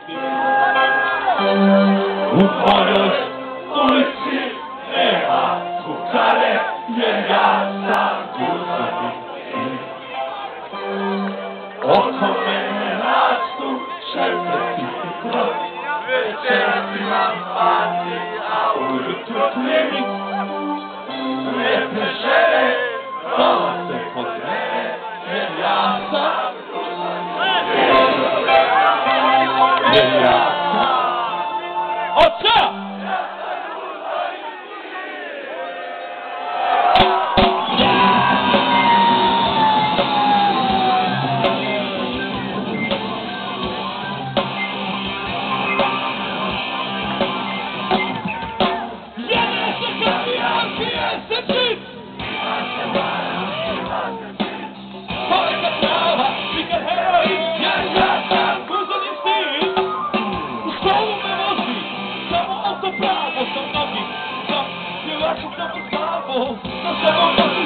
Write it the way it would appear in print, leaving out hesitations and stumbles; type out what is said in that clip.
U mojoj ulici nema kućare, jer ja sam guzani. Oko mene rastu četvrti krok, večerima pati, a ujutru pljeni. Lijepe žene dolaze kod mene, jer ja sam guzani. Jer ja sam oca! Prawo są nogi, tam nie łatwo znowu słabo, to sobą nocy